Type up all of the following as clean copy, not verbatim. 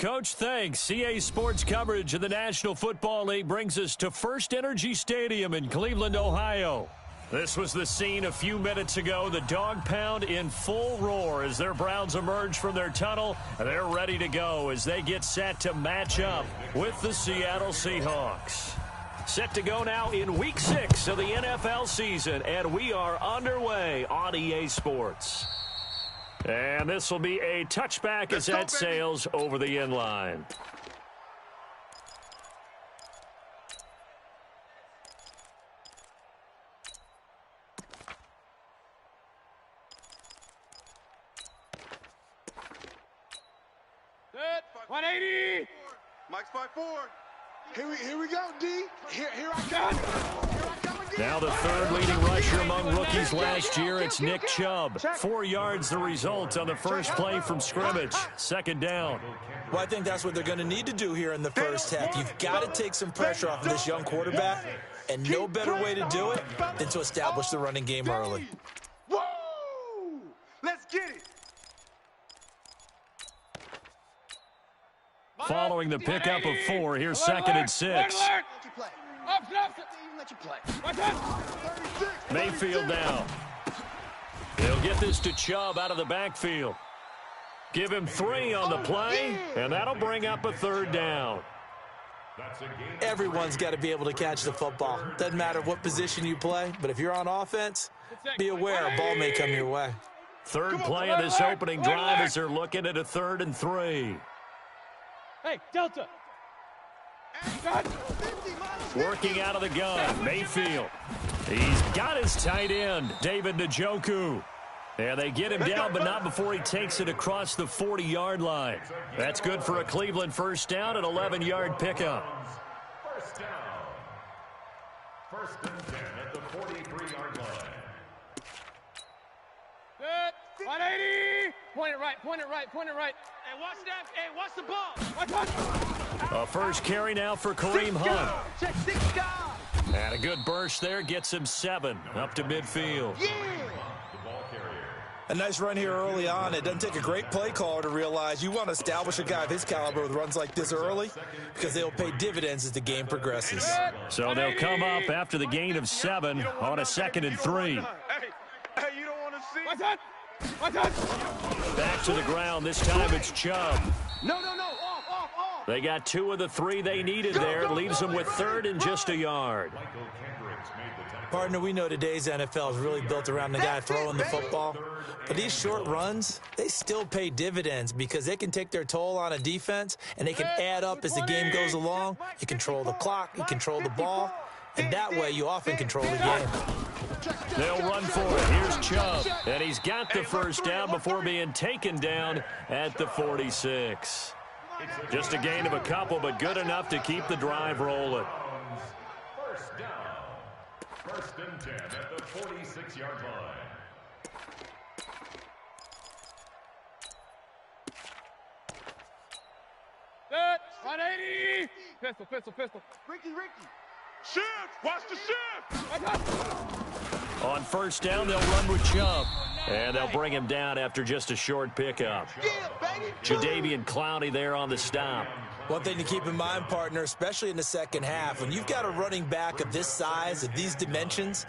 Coach. Thanks. CA Sports coverage of the National Football League brings us to First Energy Stadium in Cleveland, Ohio. This was the scene a few minutes ago. The dog pound in full roar as their Browns emerge from their tunnel. They're ready to go as they get set to match up with the Seattle Seahawks. Set to go now in Week 6 of the NFL season, and we are underway on EA Sports. And this will be a touchback as that sails over the end line. Set, 180. Mike's 5-4. Here we go, D. Here I come. Now the third leading rusher among rookies last year, it's Nick Chubb. 4 yards the result on the first play from scrimmage. Second down. Well, I think that's what they're going to need to do here in the first half. You've got to take some pressure off of this young quarterback, and no better way to do it than to establish the running game early. Woo! Let's get it. Following the pickup of 4, here's second and 6. Mayfield down. They'll get this to Chubb out of the backfield. Give him 3 on the play, and that'll bring up a third down. Everyone's got to be able to catch the football. Doesn't matter what position you play, but if you're on offense, be aware a ball may come your way. Third play of this opening drive as they're looking at a 3rd and 3. Hey, Delta. Working out of the gun, Mayfield. He's got his tight end, David Njoku. And they get him down, but not before he takes it across the 40-yard line. That's good for a Cleveland first down, an 11-yard pickup. First down. First and 10 at the 43-yard line. Good. 180. Point it right, point it right, point it right. Hey, watch that. Hey, watch the ball. A first carry now for Kareem Hunt. Check 6 guys. And a good burst there gets him 7 up to midfield. Yeah. A nice run here early on. It doesn't take a great play caller to realize you want to establish a guy of his caliber with runs like this early because they'll pay dividends as the game progresses. So they'll come up after the gain of 7 on a 2nd and 3. Hey, you don't want to see. What's that? What's that? Back to the ground. This time it's Chubb. No. Off. They got 2 of the 3 they needed there. Leaves them with 3rd and just a yard. Partner, we know today's NFL is really built around the guy throwing the football. But these short runs, they still pay dividends because they can take their toll on a defense, and they can add up as the game goes along. You control the clock, you control the ball, and that way you often control the game. They'll run for it. Here's Chubb, and he's got the first down before being taken down at the 46. Just a gain of a couple, but good enough to keep the drive rolling. First down. First and 10 at the 46-yard line. Set, 180. Pistol. Ricky. Shift. Watch the shift. On first down, they'll run with Chubb, and they'll bring him down after just a short pickup. Jadeveon Clowney there on the stop. One thing to keep in mind, partner, especially in the second half, when you've got a running back of this size, of these dimensions,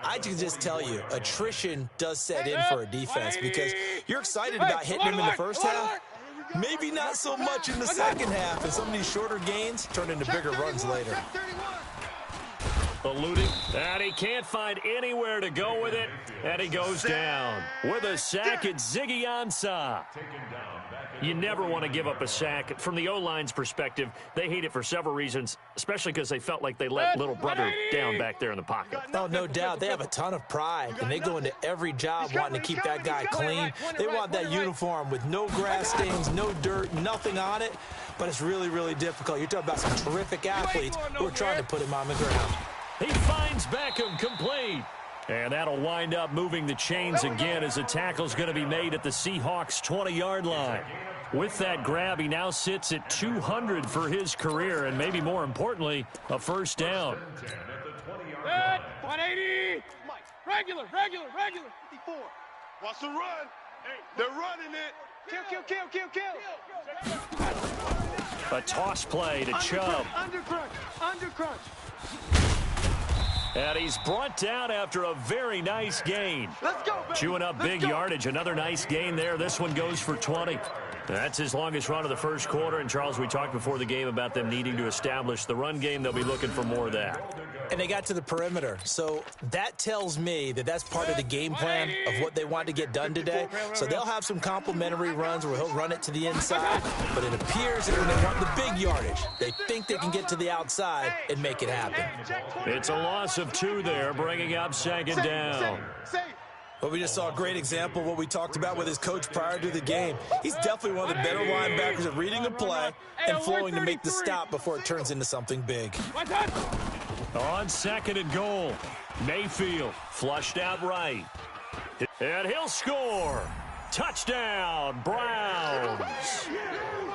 I can just tell you, attrition does set in for a defense because you're excited about hitting him in the first half. Maybe not so much in the second half, and some of these shorter gains turn into bigger runs later. Eluding, and he can't find anywhere to go with it, and he goes down. With a sack, it's Ziggy Ansah. You never want to give up a sack. From the O-line's perspective, they hate it for several reasons, especially because they felt like they let little brother down back there in the pocket. Oh, no doubt. They have a ton of pride, and they go into every job wanting to keep that guy clean. They want that uniform with no grass stains, no dirt, nothing on it, but it's really, really difficult. You're talking about some terrific athletes who are trying to put him on the ground. He finds Beckham complete. And that'll wind up moving the chains again as a tackle's going to be made at the Seahawks' 20-yard line. With that grab, he now sits at 200 for his career, and maybe more importantly, a first down. 180. Regular. 54. Watch the run. They're running it. Kill. A toss play to Chubb. Under crunch. And he's brought down after a very nice gain. Let's go, baby. Chewing up big yardage. Another nice gain there. This one goes for 20. That's his longest run of the first quarter. And, Charles, we talked before the game about them needing to establish the run game. They'll be looking for more of that. And they got to the perimeter. So that tells me that that's part of the game plan of what they want to get done today. So they'll have some complimentary runs where he'll run it to the inside. But it appears that when they want the big yardage, they think they can get to the outside and make it happen. It's a loss of 2 there, bringing up second down. But we just saw a great example of what we talked about with his coach prior to the game. He's definitely one of the better linebackers at reading a play and flowing to make the stop before it turns into something big. On second and goal, Mayfield flushed out right. And he'll score. Touchdown, Browns.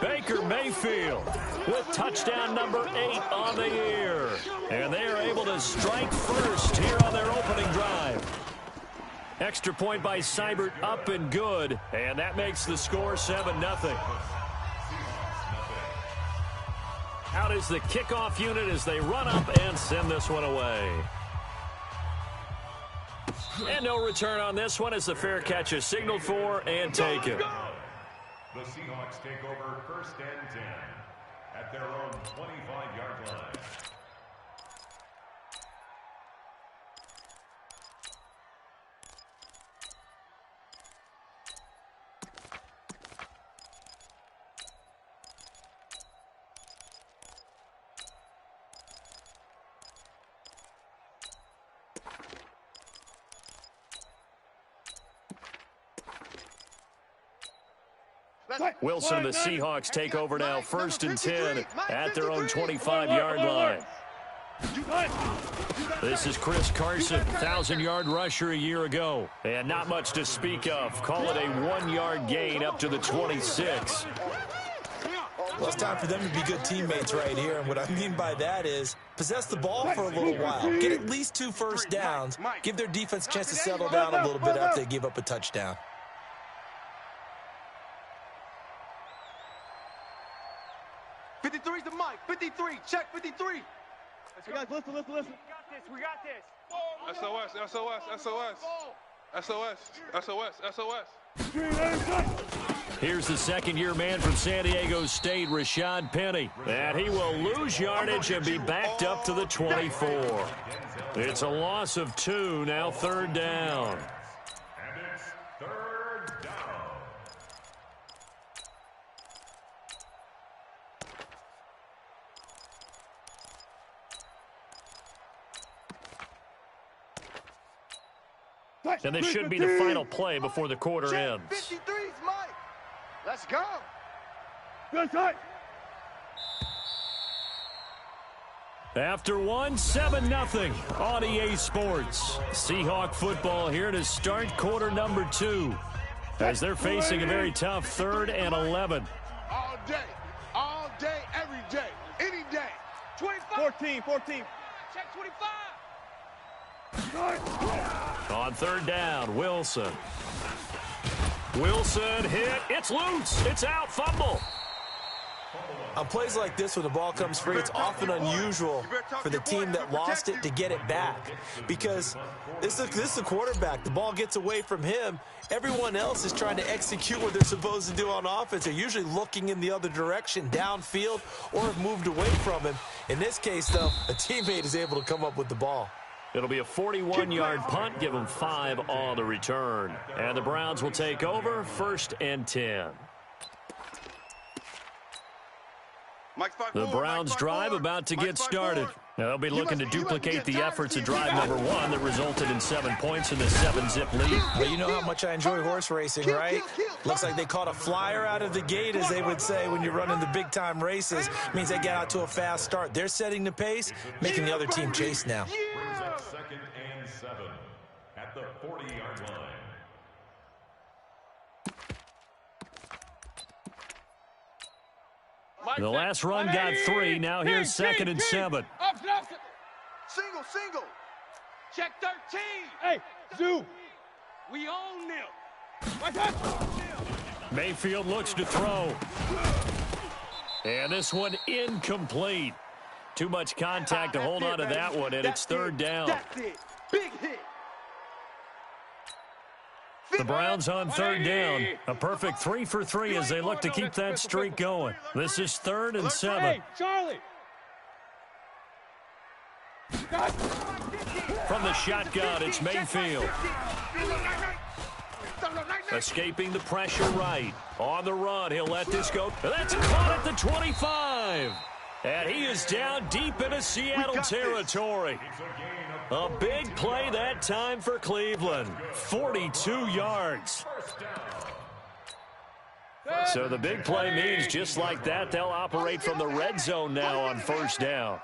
Baker Mayfield with touchdown number 8 on the year. And they are able to strike first here on their opening drive. Extra point by Seibert, up and good. And that makes the score 7-0. Out is the kickoff unit as they run up and send this one away. And no return on this one as the fair catch is signaled for and taken. The Seahawks take over 1st and 10 at their own 25-yard line. Wilson and the Seahawks take over now, 1st and 10 at their own 25-yard line. This is Chris Carson, 1,000-yard rusher a year ago. And not much to speak of. Call it a 1-yard gain up to the 26. Well, it's time for them to be good teammates right here. And what I mean by that is possess the ball for a little while. Get at least 2 first downs. Give their defense a chance to settle down a little bit after they give up a touchdown. The mic, 53, check 53. Let's go. Guys, listen. We got this. SOS. Here's the second-year man from San Diego State, Rashad Penny. And he will lose yardage and be backed up to the 24. It's a loss of 2, now 3rd down. And it's 3rd down. And this should be the final play before the quarter ends. 53's Mike. Let's go. After 7-0 on EA Sports. Seahawk football here to start quarter number 2 as they're facing a very tough 3rd and 11. All day, every day, any day. 25. 14. Check 25. On 3rd down, Wilson. Wilson hit. It's loose. It's out. Fumble. On plays like this, when the ball comes free, it's often unusual for the team that lost it to get it back. Because this is the quarterback. The ball gets away from him. Everyone else is trying to execute what they're supposed to do on offense. They're usually looking in the other direction, downfield, or have moved away from him. In this case, though, a teammate is able to come up with the ball. It'll be a 41-yard punt. Give them 5 on the return. And the Browns will take over, 1st and 10. The Browns drive about to get started. Now, they'll be looking to duplicate the efforts of drive number 1 that resulted in 7 points in the 7-zip lead. Well, you know how much I enjoy horse racing, right? Looks like they caught a flyer out of the gate, as they would say when you're running the big-time races. Means they get out to a fast start. They're setting the pace, making the other team chase now. Brings up 2nd and 7 at the 40-yard line. The last run got 3. Now here's 2nd and 7. Single. Check 13. Hey, Zoo. We own them. Mayfield looks to throw. And this one incomplete. Too much contact to hold on to that one, and it's third down. That's it. Big hit. The Browns on third down. A perfect 3 for 3 as they look to keep that streak going. This is 3rd and 7. Hey, Charlie. From the shotgun, it's Mayfield. Escaping the pressure right. On the run, he'll let this go. That's caught at the 25. And he is down deep into Seattle territory. A big play that time for Cleveland. 42 yards. So the big play means just like that, they'll operate from the red zone now on first down.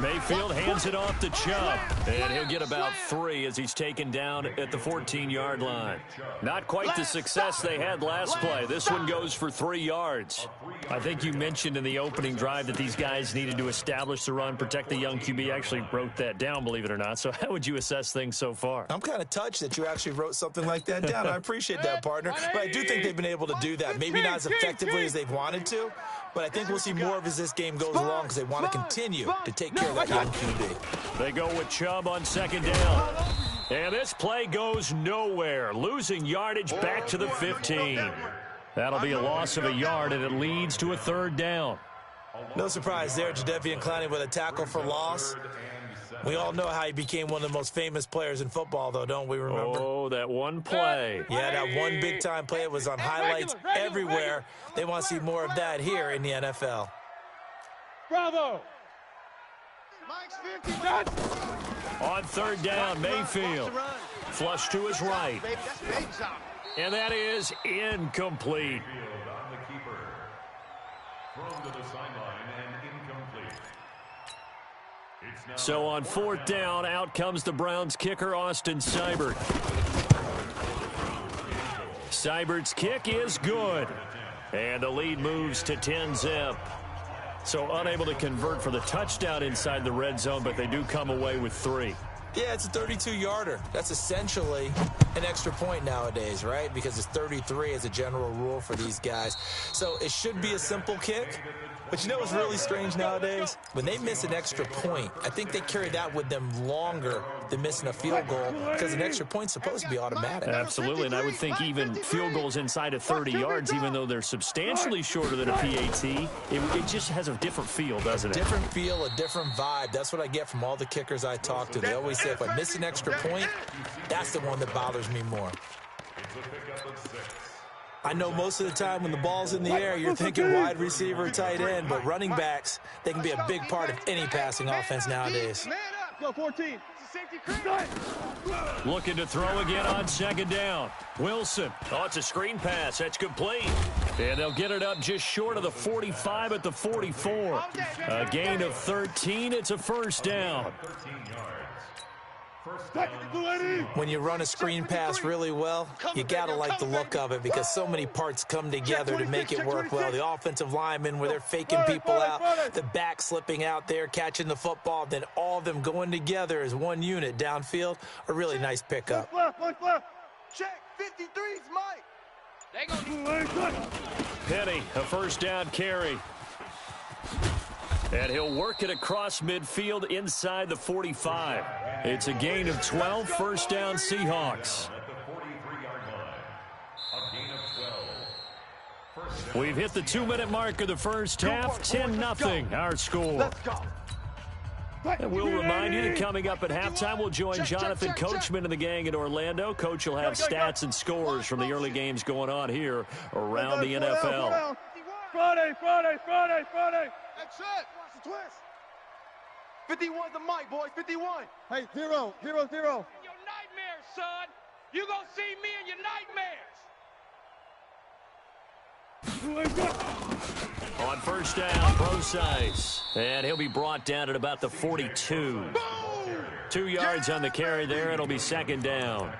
Mayfield hands it off to Chubb, and he'll get about 3 as he's taken down at the 14-yard line. Not quite the success they had last play. This one goes for 3 yards. I think you mentioned in the opening drive that these guys needed to establish the run, protect the young QB. I actually wrote that down, believe it or not. So how would you assess things so far? I'm kind of touched that you actually wrote something like that down. I appreciate that, partner. But I do think they've been able to do that. Maybe not as effectively as they've wanted to, but I think we'll see more of as this game goes along because they want to continue to take care of that young QB. They go with Chubb on second down. And this play goes nowhere. Losing yardage back to the 15. That'll be a loss of a yard, and it leads to a third down. No surprise there, Defjam669 with a tackle for loss. We all know how he became one of the most famous players in football, though, don't we remember? Oh, that one play. Yeah, that one big-time play. It was on highlights everywhere. They want to see more of that here in the NFL. Bravo. On third down, Mayfield. Flush to his right. And that is incomplete. So on fourth down, out comes the Browns kicker, Austin Seibert. Seibert's kick is good. And the lead moves to 10-zip. So unable to convert for the touchdown inside the red zone, but they do come away with 3. Yeah, it's a 32-yarder. That's essentially an extra point nowadays, right? Because it's 33 as a general rule for these guys. So it should be a simple kick. But you know what's really strange nowadays? When they miss an extra point, I think they carry that with them longer than missing a field goal because an extra point's supposed to be automatic. Absolutely, and I would think even field goals inside of 30 yards, even though they're substantially shorter than a PAT, it just has a different feel, doesn't it? Different feel, a different vibe. That's what I get from all the kickers I talk to. They always say if I miss an extra point, that's the one that bothers me more. I know most of the time when the ball's in the air, you're thinking wide receiver, tight end, but running backs, they can be a big part of any passing offense nowadays. Go 14. Looking to throw again on second down. Wilson. Oh, it's a screen pass. That's complete. And they'll get it up just short of the 45 at the 44. A gain of 13. It's a first down. When you run a screen pass really well, you got to like the look of it because so many parts come together to make it work well. The offensive linemen where they're faking people out, the back slipping out there, catching the football, then all of them going together as one unit downfield. A really nice pickup. Check. 53's Mike. Penny, a first down carry. And he'll work it across midfield inside the 45. It's a gain of 12, first down Seahawks. We've hit the 2-minute mark of the first half, 10-0 our score. And we'll remind you that coming up at halftime, we'll join Jonathan Coachman and the gang in Orlando. Coach will have stats and scores from the early games going on here around the NFL. Friday. That's it. Watch the twist. 51's the mic, boys. 51. Hey, 0. In your nightmares, son. You gonna see me in your nightmares. On first down, Brosize. And he'll be brought down at about the 42. 2 yards on the carry there. It'll be second down.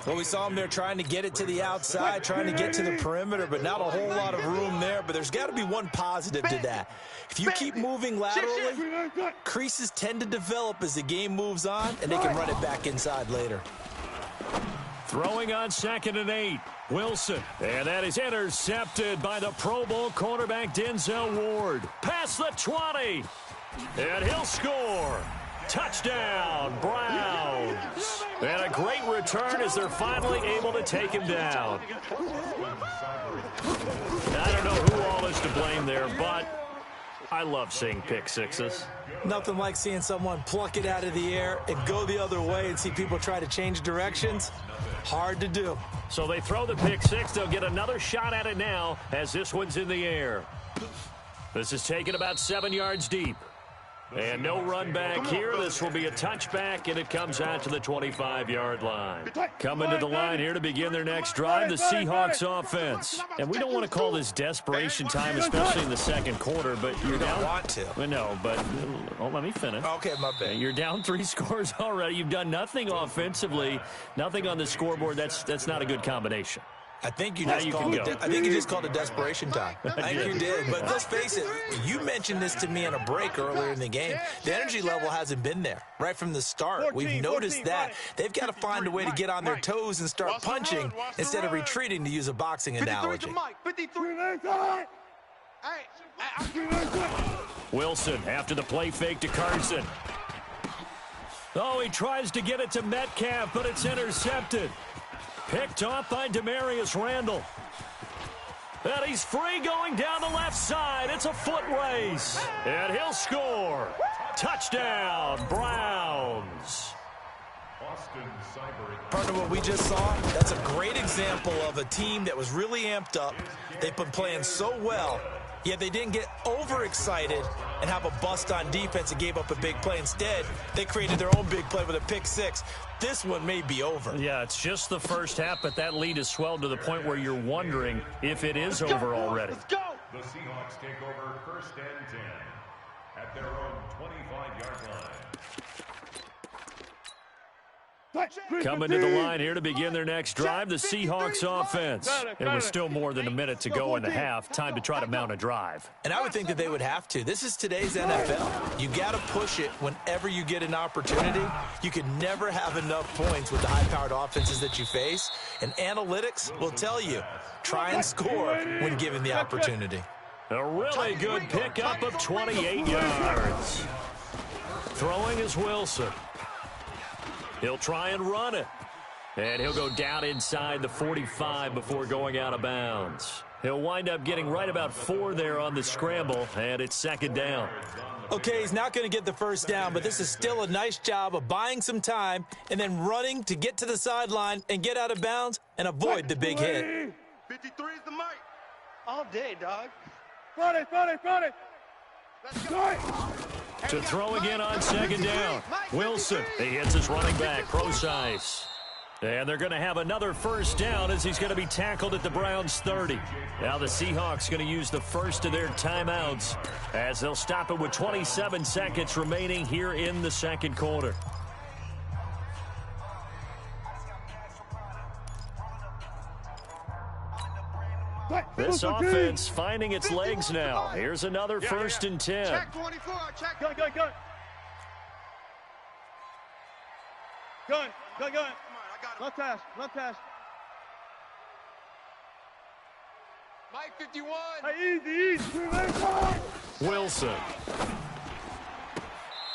Well, we saw him there trying to get it to the outside, trying to get to the perimeter, but not a whole lot of room there. But there's got to be one positive to that. If you keep moving laterally, creases tend to develop as the game moves on, and they can run it back inside later. Throwing on 2nd and 8. Wilson, and that is intercepted by the Pro Bowl cornerback Denzel Ward. Past the 20, and he'll score. Touchdown, Browns. And a great return as they're finally able to take him down. I don't know who all is to blame there, but I love seeing pick sixes. Nothing like seeing someone pluck it out of the air and go the other way and see people try to change directions. Hard to do. So they throw the pick six. They'll get another shot at it now as this one's in the air. This is taken about 7 yards deep. And no run back here. This will be a touchback, and it comes out to the 25-yard line. Coming to the line here to begin their next drive, the Seahawks offense. And we don't want to call this desperation time, especially in the second quarter, but you're down. You don't want to. No, but let me finish. Okay, my bad. You're down 3 scores already. You've done nothing offensively, nothing on the scoreboard. That's not a good combination. I think you just called it desperation time. I think you did. But let's face it, you mentioned this to me on a break earlier in the game. The energy level hasn't been there right from the start. We've noticed that. They've got to find a way to get on their toes and start punching instead of retreating, to use a boxing analogy. Wilson after the play fake to Carson. Oh, he tries to get it to Metcalf, but it's intercepted. Picked off by Demarius Randall. And he's free going down the left side. It's a foot race. And he'll score. Touchdown, Browns. Part of what we just saw, that's a great example of a team that was really amped up. They've been playing so well, yet they didn't get overexcited and have a bust on defense and gave up a big play. Instead, they created their own big play with a pick six. This one may be over. Yeah, it's just the first half, but that lead has swelled to the point where you're wondering if it is over already. The Seahawks take over 1st and 10 at their own 25-yard line. Coming to the line here to begin their next drive, the Seahawks offense. It was still more than a minute to go in the half. Time to try to mount a drive. And I would think that they would have to. This is today's NFL. You got to push it whenever you get an opportunity. You can never have enough points with the high-powered offenses that you face. And analytics will tell you, try and score when given the opportunity. A really good pickup of 28 yards. Throwing is Wilson. He'll try and run it. And he'll go down inside the 45 before going out of bounds. He'll wind up getting right about 4 there on the scramble, and it's 2nd down. Okay, he's not going to get the first down, but this is still a nice job of buying some time and then running to get to the sideline and get out of bounds and avoid the big hit. 53 is the mic. All day, dog. Front it. Let's go. To throw again on 2nd down. Wilson, he hits his running back, Procise. And they're going to have another first down as he's going to be tackled at the Browns' 30. Now the Seahawks going to use the first of their timeouts as they'll stop it with 27 seconds remaining here in the second quarter. This offense finding its legs now. Here's another 1st and 10. Check 24. Check. Gun. Left pass. Mike 51. Hey, easy. Wilson.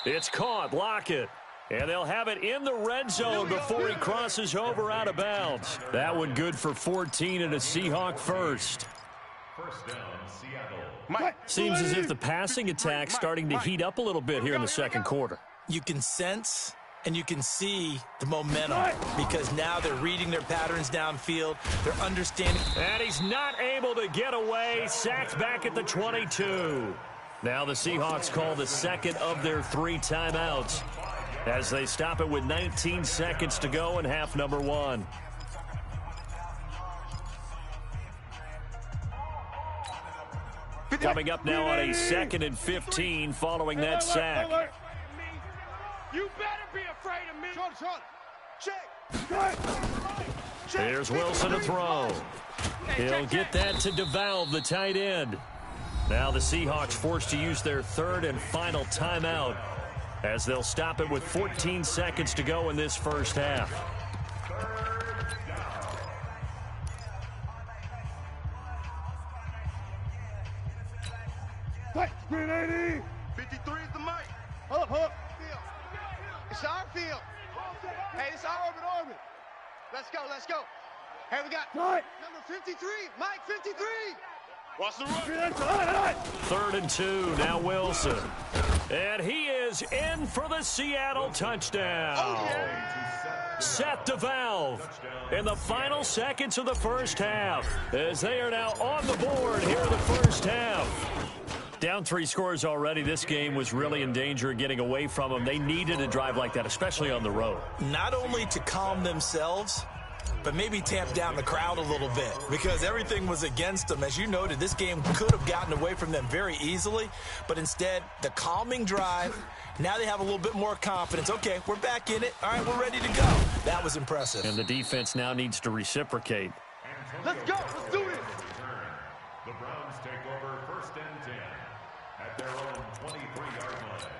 It's caught. Lockett. And they'll have it in the red zone before he crosses over out of bounds. That one good for 14 and a Seahawk first. First down, Seattle. Seems as if the passing attack's starting to heat up a little bit here in the second quarter. You can sense and you can see the momentum because now they're reading their patterns downfield. They're understanding. And he's not able to get away. Sacked back at the 22. Now the Seahawks call the second of their 3 timeouts as they stop it with 19 seconds to go in half number 1. Coming up now on a 2nd and 15 following that sack. You better be afraid of me. Check. Here's Wilson to throw. He'll get that to DeValve, the tight end. Now the Seahawks forced to use their 3rd and final timeout as they'll stop it with 14 seconds to go in this first half. Screen 80. 53 is the mic. Hold up. It's our field. Hey, it's our orbit. Let's go. Hey, we got number 53, Mike 53. Watch the run. 3rd and 2, now Wilson. And he is in for the Seattle touchdown. Oh, yeah. Set the valve in the final seconds of the first half as they are now on the board here in the first half. Down 3 scores already. This game was really in danger of getting away from them. They needed a drive like that, especially on the road. Not only to calm themselves, but maybe tamp down the crowd a little bit because everything was against them. As you noted, this game could have gotten away from them very easily, but instead, the calming drive, now they have a little bit more confidence. Okay, we're back in it. All right, we're ready to go. That was impressive. And the defense now needs to reciprocate. Let's go. Let's do this. The Browns take over 1st and 10 at their own 23-yard line.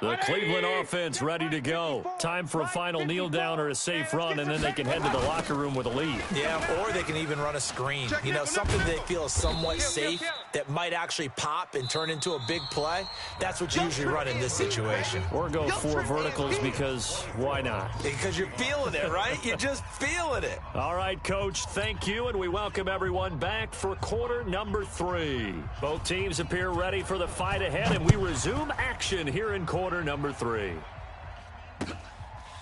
The Cleveland offense ready to go. Time for a final kneel down or a safe run, and then they can head to the locker room with a lead. Yeah, or they can even run a screen. You know, something they feel is somewhat safe that might actually pop and turn into a big play. That's what you usually run in this situation. Or go 4 verticals because why not? Because you're feeling it, right? You're just feeling it. All right, Coach, thank you, and we welcome everyone back for quarter number 3. Both teams appear ready for the fight ahead, and we resume action here in quarter number 3.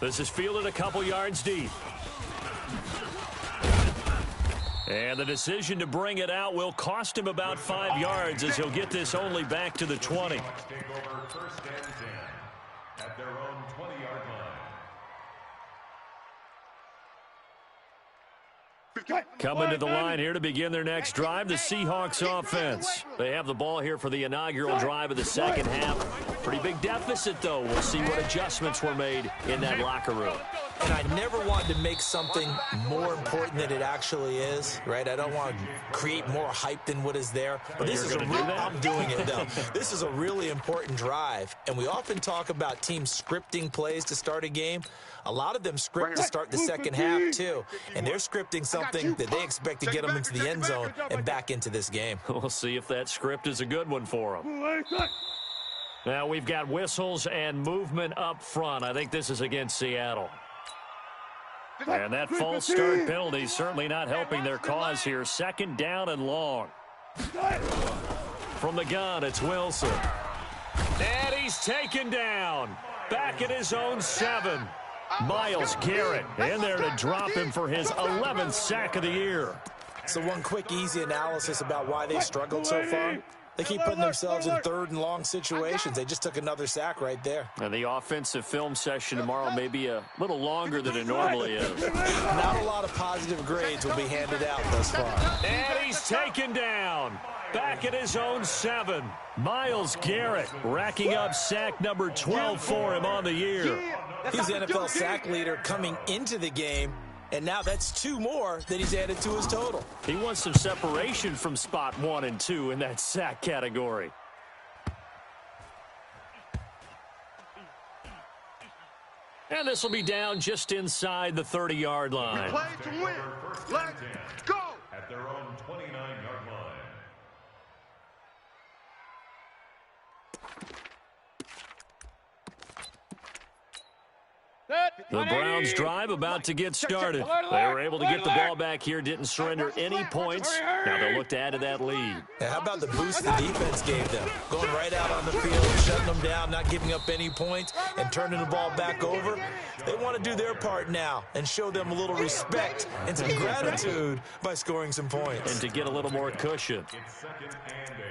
This is fielded a couple yards deep. And the decision to bring it out will cost him about 5 yards as he'll get this only back to the 20. Take over 1st and 10 at their own 20-yard line. Coming to the line here to begin their next drive, the Seahawks offense. They have the ball here for the inaugural drive of the second half. Pretty big deficit, though. We'll see what adjustments were made in that locker room. And I never wanted to make something more important than it actually is, right? I don't want to create more hype than what is there. But this is I'm doing it, though. This is a really important drive. And we often talk about teams scripting plays to start a game. A lot of them script to start the second half, too. And they're scripting something that they expect to get them into the end zone and back into this game. We'll see if that script is a good one for them. Now we've got whistles and movement up front. I think this is against Seattle. And that false start penalty certainly not helping their cause here. 2nd down and long. From the gun, it's Wilson. And he's taken down. Back at his own 7. Myles Garrett in there to drop him for his 11th sack of the year. So one quick, easy analysis about why they struggled so far. They keep putting themselves in 3rd and long situations. They just took another sack right there. And the offensive film session tomorrow may be a little longer than it normally is. Not a lot of positive grades will be handed out thus far. And he's taken down. Back at his own 7. Myles Garrett racking up sack number 12 for him on the year. He's the NFL sack leader coming into the game. And now that's 2 more that he's added to his total. He wants some separation from spot 1 and 2 in that sack category. And this will be down just inside the 30-yard line. Play to win. Let's go. At their own 29-yard line. The Browns drive about to get started. They were able to get the ball back here, didn't surrender any points. Now they'll look to add to that lead. And how about the boost the defense gave them? Going right out on the field, shutting them down, not giving up any points, and turning the ball back over. They want to do their part now and show them a little respect and some gratitude by scoring some points. And to get a little more cushion. It's 2nd and 8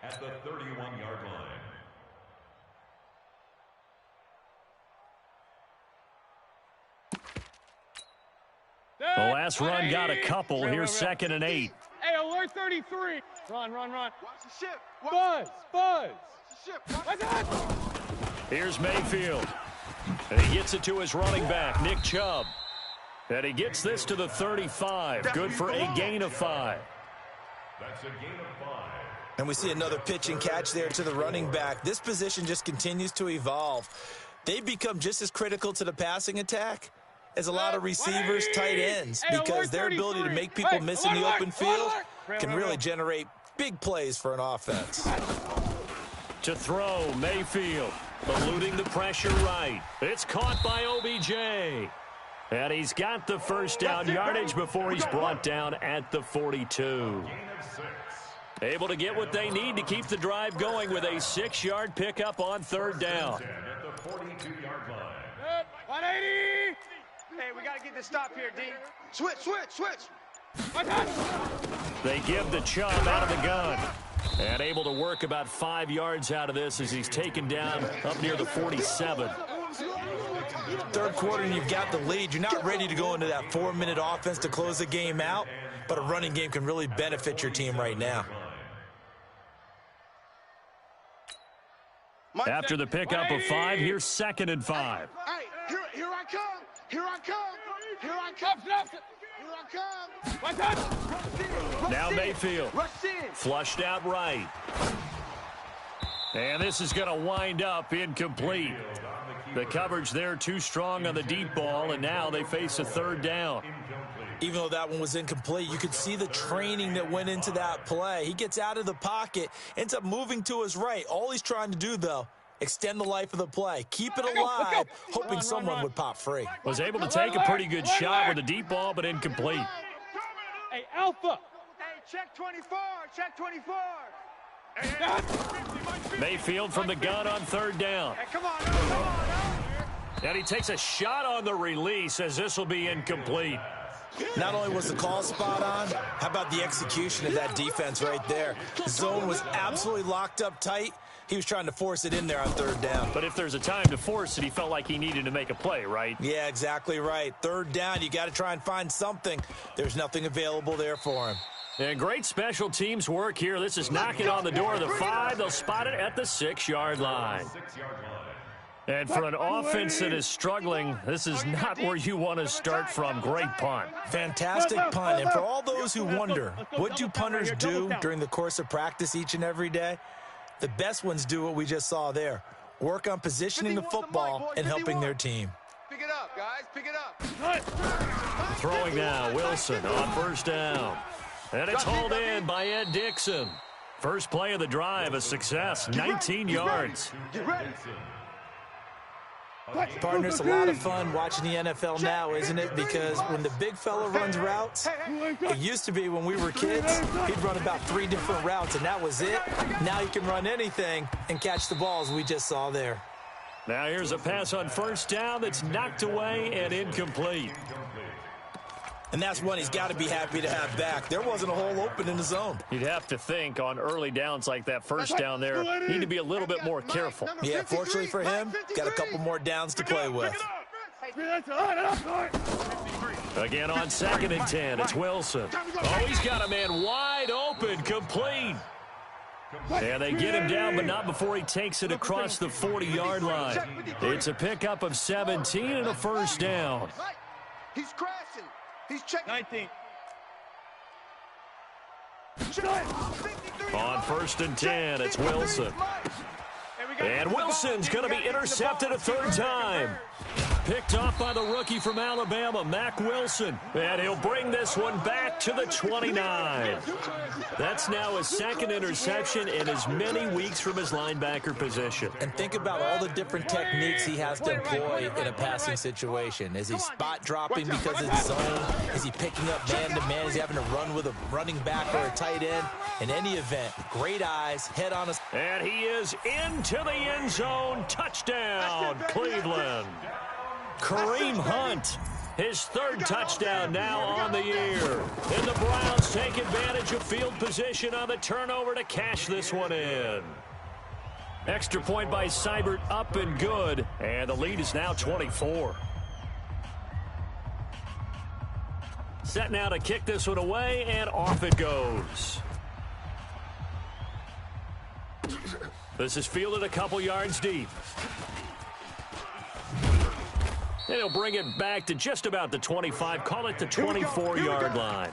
at the 31-yard line. The last run got a couple. Here's 2nd and 8. Hey, alert 33. Run. Watch the ship. Buzz. What's that? Here's Mayfield. And he gets it to his running back, Nick Chubb. And he gets this to the 35. Good for a gain of 5. That's a gain of 5. And we see another pitch and catch there to the running back. This position just continues to evolve. They become just as critical to the passing attack as a lot of receivers, tight ends, because their ability to make people miss in the open field can really generate big plays for an offense. To throw, Mayfield, eluding the pressure right. It's caught by OBJ. And he's got the first down yardage before he's brought down at the 42. Able to get what they need to keep the drive going with a 6-yard pickup on third down. At the 42-yard line. 180! Hey, we got to get this stop here, D. Switch. They give the Chubb out of the gun. And able to work about 5 yards out of this as he's taken down up near the 47. Third quarter and you've got the lead. You're not ready to go into that 4-minute offense to close the game out, but a running game can really benefit your team right now. After the pickup of 5, here's 2nd and 5. Hey, here I come. Now Mayfield, flushed out right. And this is going to wind up incomplete. The coverage there too strong on the deep ball, and now they face a third down. Even though that one was incomplete, you could see the training that went into that play. He gets out of the pocket, ends up moving to his right. All he's trying to do, though, extend the life of the play. Keep it alive, hoping someone would pop free. Was able to take a pretty good shot with a deep ball, but incomplete. Hey, Alpha. Hey, check 24. Mayfield from the gun on third down. Hey, come on. And he takes a shot on the release as this will be incomplete. Not only was the call spot on, how about the execution of that defense right there? The zone was absolutely locked up tight. He was trying to force it in there on third down. But if there's a time to force it, he felt like he needed to make a play, right? Yeah, exactly right. Third down, you got to try and find something. There's nothing available there for him. And great special teams work here. This is knocking on the door of the 5. They'll spot it at the 6-yard line. And for an offense that is struggling, this is not where you want to start from. Great punt. Fantastic punt. And for all those who wonder, what do punters do during the course of practice each and every day? The best ones do what we just saw there. Work on positioning the football and helping their team. Pick it up, guys. Pick it up. Throwing now, Wilson on first down. And it's hauled in by Ed Dixon. First play of the drive, a success, 19 yards. Get ready. Partner, it's a lot of fun watching the NFL now, isn't it? Because when the big fella runs routes, it used to be when we were kids, he'd run about 3 different routes, and that was it. Now he can run anything and catch the balls we just saw there. Now here's a pass on first down that's knocked away and incomplete. And that's one he's got to be happy to have back. There wasn't a hole open in the zone. You'd have to think on early downs like that first down there, need to be a little bit more careful. Yeah, fortunately for him, got a couple more downs to play with. Again on 2nd and 10, it's Wilson. Oh, he's got a man wide open, complete. And they get him down, but not before he takes it across the 40-yard line. It's a pickup of 17 and a first down. He's crashing. He's checking. 19. On 1st and 10, it's Wilson. And Wilson's going to be intercepted a third time. Picked off by the rookie from Alabama, Mack Wilson. And he'll bring this one back to the 29. That's now his 2nd interception in as many weeks from his linebacker position. And think about all the different techniques he has to employ in a passing situation. Is he spot dropping because it's zone? Is he picking up man-to-man? Is he having to run with a running back or a tight end? In any event, great eyes, head on his... And he is into the end zone. Touchdown, Cleveland. Kareem Hunt, his 3rd touchdown now on the year. And the Browns take advantage of field position on the turnover to cash this one in. Extra point by Seibert, up and good. And the lead is now 24. Set now to kick this one away, and off it goes. This is fielded a couple yards deep. And he'll bring it back to just about the 25. Call it the 24-yard line.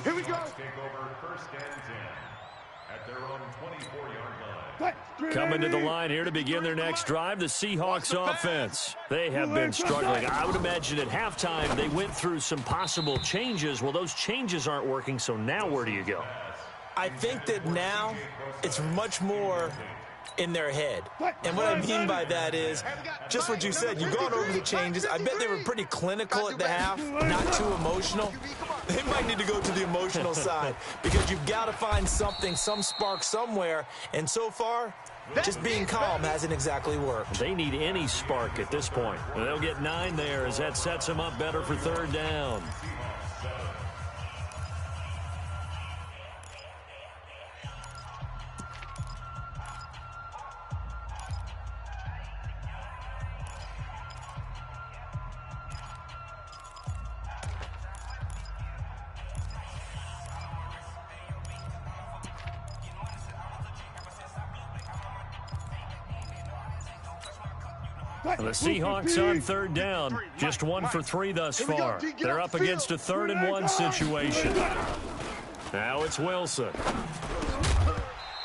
Here we go. Take over 1st and 10 at their own 24-yard line. Coming to the line here to begin their next drive, the Seahawks offense. They have been struggling. I would imagine at halftime they went through some possible changes. Well, those changes aren't working, so now where do you go? I think that now it's much more in their head. And what I mean by that is just what you said. You've gone over the changes. I bet they were pretty clinical at the half, not too emotional. They might need to go to the emotional side because you've got to find something, some spark somewhere. And so far, just being calm hasn't exactly worked. They need any spark at this point. And they'll get 9 there as that sets them up better for 3rd down. The Seahawks on 3rd down. Just 1 for 3 thus far. They're up against a 3rd and 1 situation. Now it's Wilson.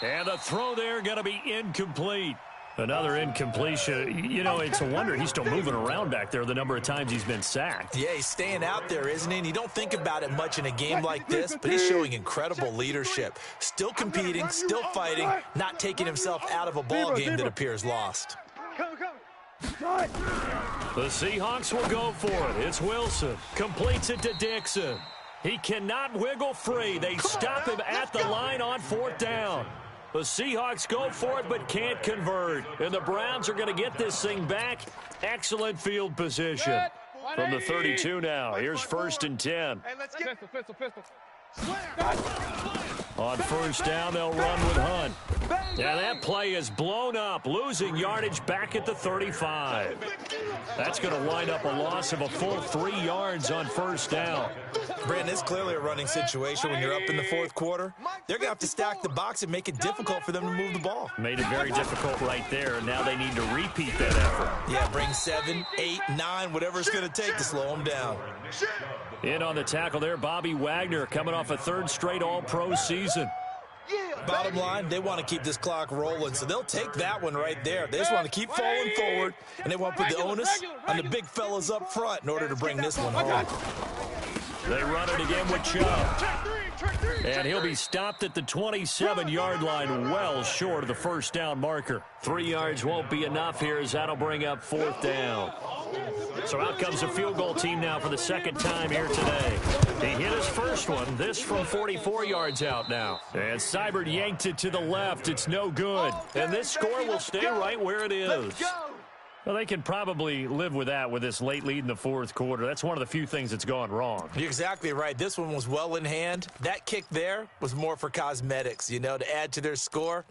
And the throw there going to be incomplete. Another incompletion. You know, it's a wonder he's still moving around back there the number of times he's been sacked. Yeah, he's staying out there, isn't he? And you don't think about it much in a game like this, but he's showing incredible leadership. Still competing, still fighting, not taking himself out of a ball game that appears lost. The Seahawks will go for it. It's Wilson. Completes it to Dixon. He cannot wiggle free. They stop him at the line on 4th down. The Seahawks go for it but can't convert. And the Browns are going to get this thing back. Excellent field position. From the 32 now. Here's 1st and 10. On 1st down, they'll run with Hunt. And that play is blown up, losing yardage back at the 35. That's going to wind up a loss of a full 3 yards on 1st down. Brandon, it's clearly a running situation when you're up in the 4th quarter. They're going to have to stack the box and make it difficult for them to move the ball. Made it very difficult right there, and now they need to repeat that effort. Yeah, bring 7, 8, 9, whatever it's going to take to slow them down. In on the tackle there, Bobby Wagner, coming off a 3rd straight All-Pro season. Bottom line, they want to keep this clock rolling, so they'll take that one right there. They just want to keep falling forward, and they want to put the onus on the big fellas up front in order to bring this one home. They run it again with Chubb. And he'll be stopped at the 27-yard line, well short of the 1st down marker. 3 yards won't be enough here as that'll bring up 4th down. So out comes a field goal team now for the 2nd time here today. He hit his first one, this from 44 yards out now. And Seibert yanked it to the left. It's no good. And this score will stay right where it is. Well, they can probably live with that with this late lead in the 4th quarter. That's one of the few things that's gone wrong. You're exactly right. This one was well in hand. That kick there was more for cosmetics, you know, to add to their score.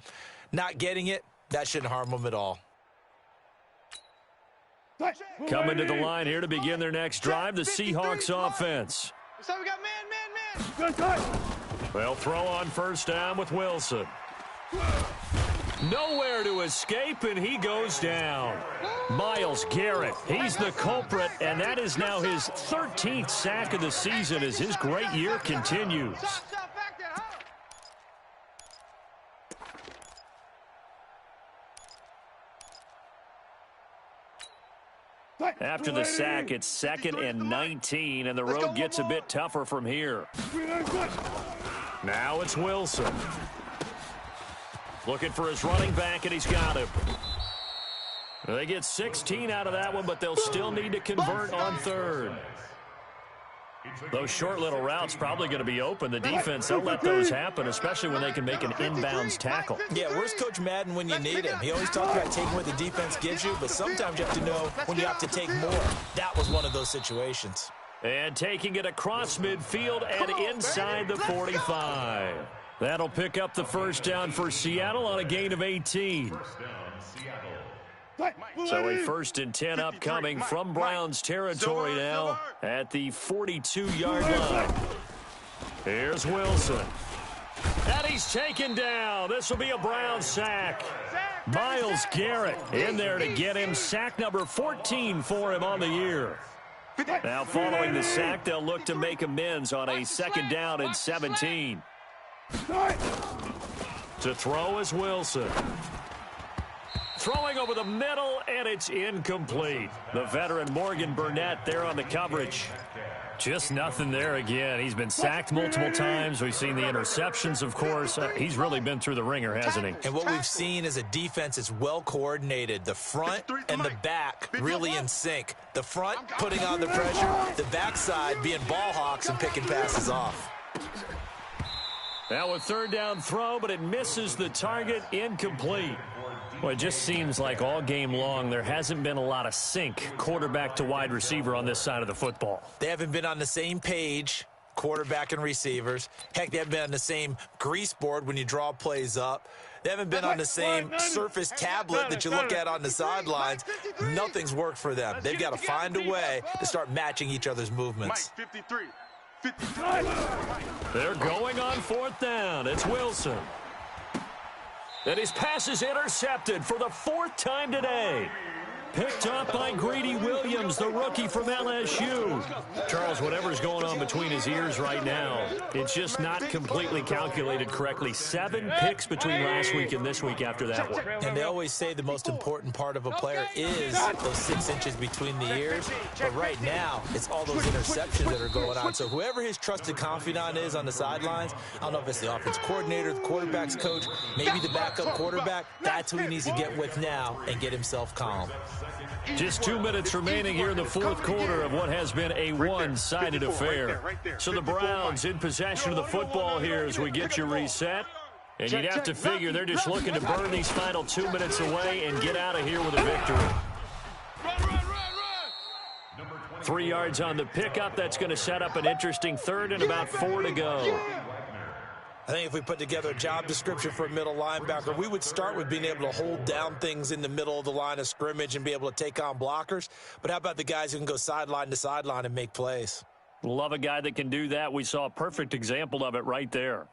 Not getting it, that shouldn't harm them at all. Coming to the line here to begin their next drive, the Seahawks offense. So we got man. They'll throw on 1st down with Wilson. Nowhere to escape, and he goes down. Myles Garrett, he's the culprit, and that is now his 13th sack of the season as his great year continues. After the sack, it's 2nd and 19, and the road gets a bit tougher from here. Now it's Wilson. Looking for his running back, and he's got him. They get 16 out of that one, but they'll still need to convert on 3rd. Those short little routes probably going to be open. The defense, they'll let those happen, especially when they can make an inbounds tackle. Yeah, where's Coach Madden when you need him? He always talks about taking what the defense gives you, but sometimes you have to know when you have to take more. That was one of those situations. And taking it across midfield and inside the 45. That'll pick up the 1st down for Seattle on a gain of 18. So a 1st and 10 upcoming from Browns territory now at the 42-yard line. Here's Wilson. And he's taken down. This will be a Brown sack. Myles Garrett in there to get him. Sack number 14 for him on the year. Now following the sack, they'll look to make amends on a 2nd down and 17. To throw is Wilson. throwing over the middle, and it's incomplete. The veteran Morgan Burnett there on the coverage. Just nothing there again. He's been sacked multiple times. We've seen the interceptions, of course. He's really been through the ringer, hasn't he? And what we've seen is a defense that's well coordinated. The front and the back really in sync. The front putting on the pressure, the backside being ball hawks and picking passes off. Now a third down throw, but it misses the target, incomplete. Well, it just seems like all game long there hasn't been a lot of sync quarterback to wide receiver on this side of the football. They haven't been on the same page, quarterback and receivers. Heck, they haven't been on the same grease board when you draw plays up. They haven't been on the same Surface tablet that you look at on the sidelines. Nothing's worked for them. They've got to find a way to start matching each other's movements. 53. They're going on fourth down. It's Wilson. And his pass is intercepted for the fourth time today. Picked up by Greedy Williams, the rookie from LSU. Charles, whatever's going on between his ears right now, it's just not completely calculated correctly. 7 picks between last week and this week after that one. And they always say the most important part of a player is those 6 inches between the ears. But right now, it's all those interceptions that are going on. So whoever his trusted confidant is on the sidelines, I don't know if it's the offense coordinator, the quarterback's coach, maybe the backup quarterback, that's who he needs to get with now and get himself calm. Just 2 minutes remaining here in the fourth quarter of what has been a one-sided affair. So the Browns in possession of the football here as we get you reset. And you'd have to figure they're just looking to burn these final 2 minutes away and get out of here with a victory. 3 yards on the pickup. That's going to set up an interesting third and about 4 to go. I think if we put together a job description for a middle linebacker, we would start with being able to hold down things in the middle of the line of scrimmage and be able to take on blockers. But how about the guys who can go sideline to sideline and make plays? Love a guy that can do that. We saw a perfect example of it right there.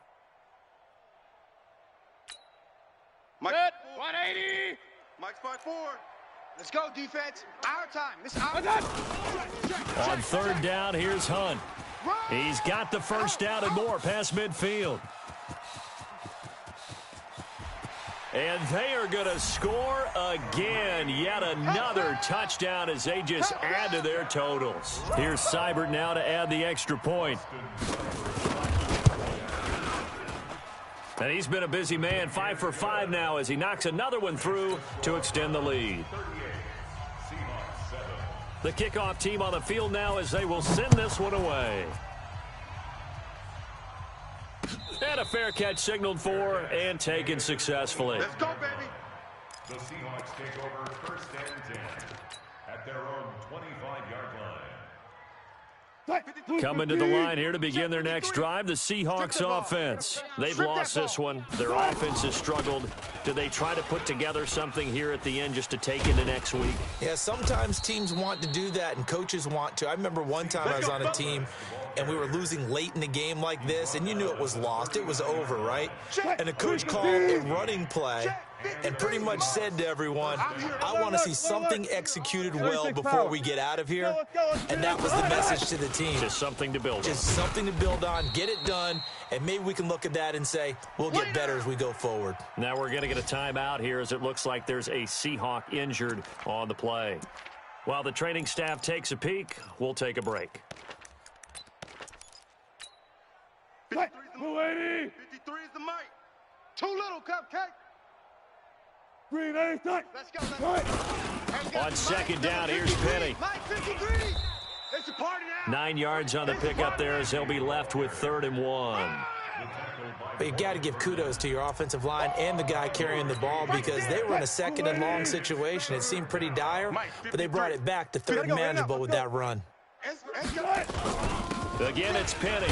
Mike, 180. Mike's 5-4. Let's go, defense. Our time. This is our time. On third down, here's Hunt. He's got the first down and more past midfield. And they are going to score again. Yet another touchdown as they just add to their totals. Here's Seibert now to add the extra point. And he's been a busy man, 5 for 5 now as he knocks another one through to extend the lead. The kickoff team on the field now as they will send this one away. And a fair catch signaled for and taken successfully. Let's go, baby. The Seahawks take over first and 10 at their own 25-yard line. Coming to the line here to begin their next drive, the Seahawks offense. They've lost this one. Their offense has struggled. Do they try to put together something here at the end just to take into next week? Yeah, sometimes teams want to do that and coaches want to. I remember one time I was on a team and we were losing late in the game like this, and you knew it was lost. It was over, right? And the coach called a running play and pretty much said to everyone, I want to see something executed well before we get out of here. And that was the message to the team. Just something to build on. Just something to build on, get it done, and maybe we can look at that and say, we'll get better as we go forward. Now we're going to get a timeout here as it looks like there's a Seahawk injured on the play. While the training staff takes a peek, we'll take a break. 280. 53 is the mic. Too little, cupcake. Let's go. On second down, here's Penny. Mike, 53. It's a party now. 9 yards on the pickup there as they'll be left with 3rd and 1. But you got to give kudos to your offensive line and the guy carrying the ball because they were in a second and long situation. It seemed pretty dire, but they brought it back to third and manageable with that run. Again, it's Penny.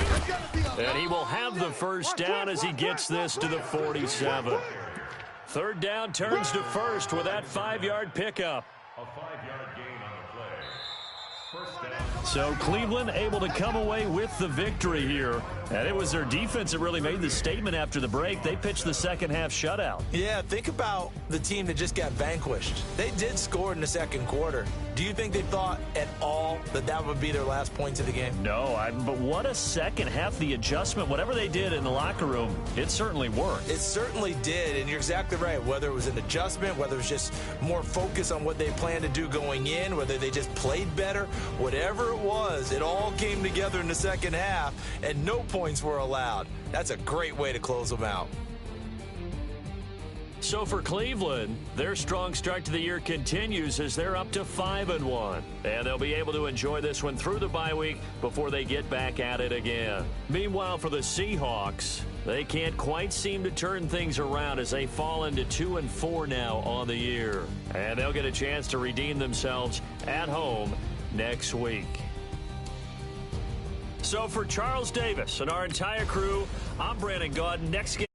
And he will have the first down as he gets this to the 47. Third down turns to first with that 5-yard pickup. A 5-yard gain on the play. First down. So Cleveland able to come away with the victory here. And it was their defense that really made the statement after the break. They pitched the second half shutout. Yeah, think about the team that just got vanquished. They did score in the second quarter. Do you think they thought at all that that would be their last points of the game? No, but what a second half. The adjustment, whatever they did in the locker room, it certainly worked. It certainly did, and you're exactly right. Whether it was an adjustment, whether it was just more focus on what they planned to do going in, whether they just played better, whatever it was, it all came together in the second half, and no points were allowed. That's a great way to close them out. So for Cleveland, their strong start to the year continues as they're up to 5-1. And they'll be able to enjoy this one through the bye week before they get back at it again. Meanwhile, for the Seahawks, they can't quite seem to turn things around as they fall into 2-4 now on the year. And they'll get a chance to redeem themselves at home next week. So for Charles Davis and our entire crew, I'm Brandon Gaudin. Next game.